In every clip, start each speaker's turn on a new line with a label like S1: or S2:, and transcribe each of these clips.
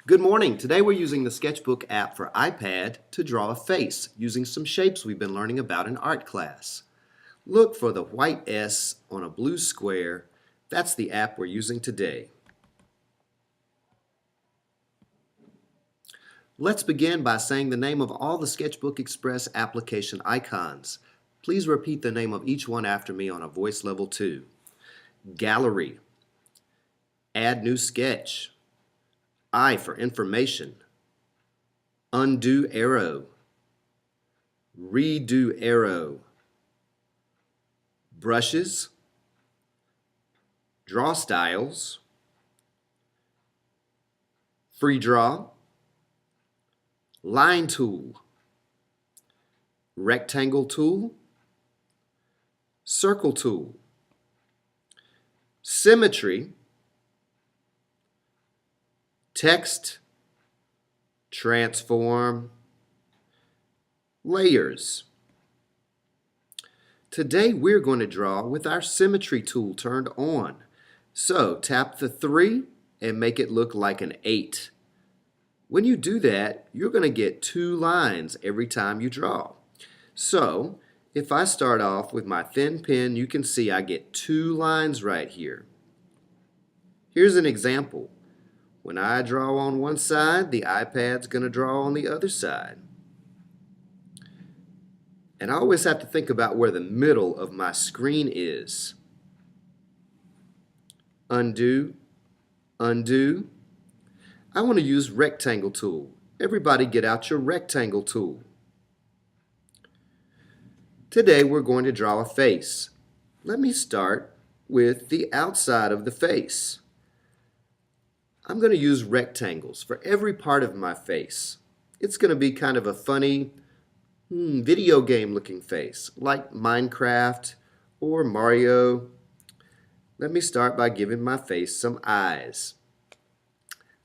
S1: Good morning. Today we're using the SketchBook app for iPad to draw a face using some shapes we've been learning about in art class. Look for the white S on a blue square. That's the app we're using today. Let's begin by saying the name of all the SketchBook Express application icons. Please repeat the name of each one after me on a voice level 2. Gallery. Add new sketch. I for information. Undo arrow. Redo arrow. Brushes. Draw styles. Free draw. Line tool. Rectangle tool. Circle tool. Symmetry. Text, transform, layers. Today we're going to draw with our Symmetry tool turned on. So tap the 3 and make it look like an 8. When you do that, you're going to get 2 lines every time you draw. So if I start off with my thin pen, you can see I get 2 lines right here. Here's an example. When I draw on one side, the iPad's going to draw on the other side. And I always have to think about where the middle of my screen is. Undo, undo. I want to use rectangle tool. Everybody get out your rectangle tool. Today we're going to draw a face. Let me start with the outside of the face. I'm going to use rectangles for every part of my face. It's going to be kind of a funny video game looking face, like Minecraft or Mario. Let me start by giving my face some eyes.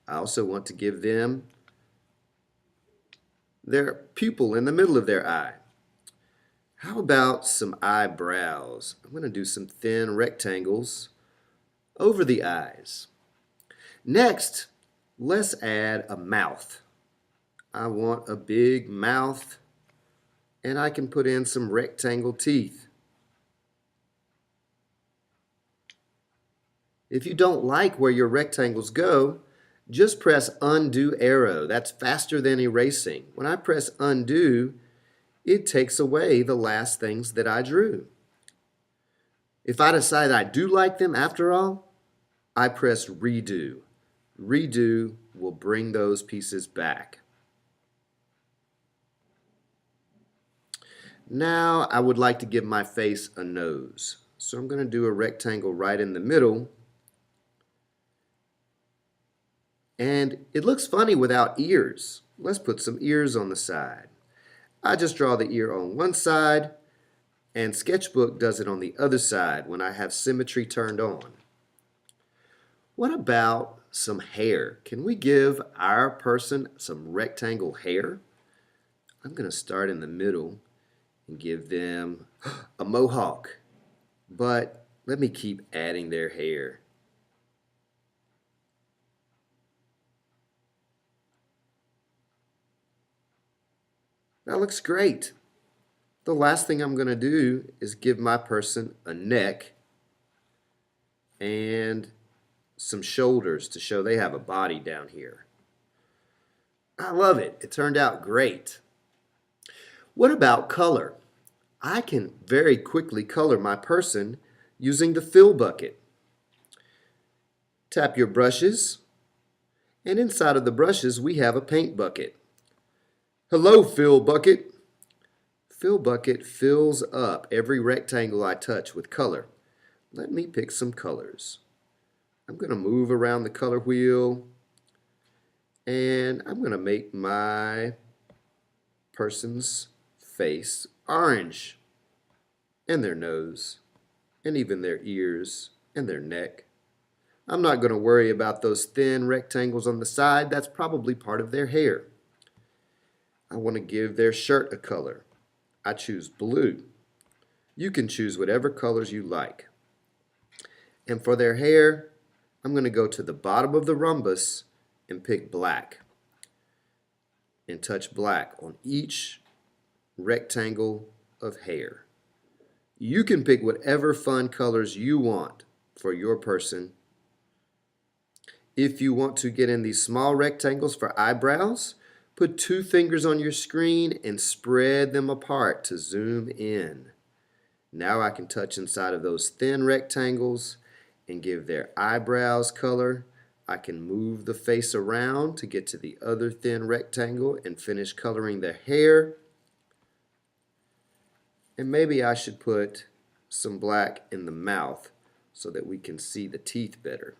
S1: I also want to give them their pupil in the middle of their eye. How about some eyebrows? I'm going to do some thin rectangles over the eyes. Next, let's add a mouth. I want a big mouth, and I can put in some rectangle teeth. If you don't like where your rectangles go, just press undo arrow. That's faster than erasing. When I press undo, it takes away the last things that I drew. If I decide I do like them after all, I press redo. Redo will bring those pieces back. Now I would like to give my face a nose. So I'm going to do a rectangle right in the middle. And it looks funny without ears. Let's put some ears on the side. I just draw the ear on one side, and SketchBook does it on the other side when I have Symmetry turned on. What about some hair? Can we give our person some rectangle hair? I'm going to start in the middle and give them a mohawk. But let me keep adding their hair. That looks great. The last thing I'm going to do is give my person a neck and some shoulders to show they have a body down here. I love it. It turned out great. What about color? I can very quickly color my person using the fill bucket. Tap your brushes, and inside of the brushes we have a paint bucket. Hello, fill bucket. Fill bucket fills up every rectangle I touch with color. Let me pick some colors. I'm going to move around the color wheel, and I'm going to make my person's face orange, and their nose, and even their ears, and their neck. I'm not going to worry about those thin rectangles on the side. That's probably part of their hair. I want to give their shirt a color. I choose blue. You can choose whatever colors you like. And for their hair, I'm going to go to the bottom of the rhombus and pick black and touch black on each rectangle of hair. You can pick whatever fun colors you want for your person. If you want to get in these small rectangles for eyebrows, put 2 fingers on your screen and spread them apart to zoom in. Now I can touch inside of those thin rectangles and give their eyebrows color. I can move the face around to get to the other thin rectangle and finish coloring their hair. And maybe I should put some black in the mouth so that we can see the teeth better.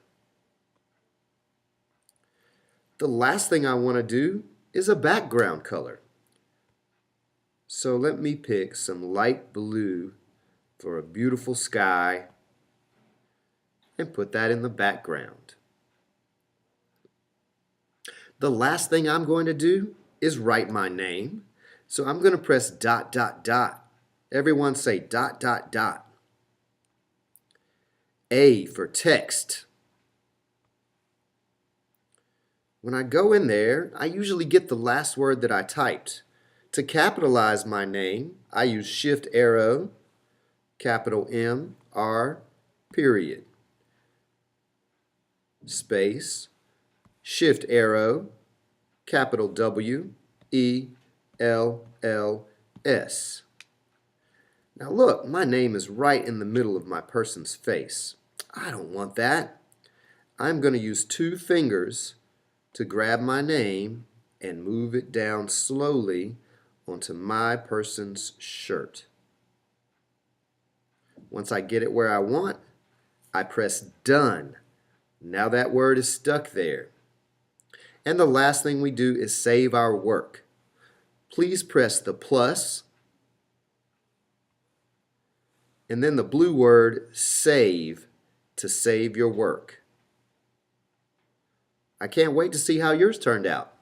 S1: The last thing I want to do is a background color. So let me pick some light blue for a beautiful sky and put that in the background. The last thing I'm going to do is write my name. So I'm going to press dot, dot, dot. Everyone say dot, dot, dot. A for text. When I go in there, I usually get the last word that I typed. To capitalize my name, I use Shift arrow, capital M, R, period. Space, Shift arrow, capital W, E, L, L, S. Now look, my name is right in the middle of my person's face. I don't want that. I'm going to use 2 fingers to grab my name and move it down slowly onto my person's shirt. Once I get it where I want, I press done. Now that word is stuck there. And the last thing we do is save our work. Please press the plus and then the blue word save to save your work. I can't wait to see how yours turned out.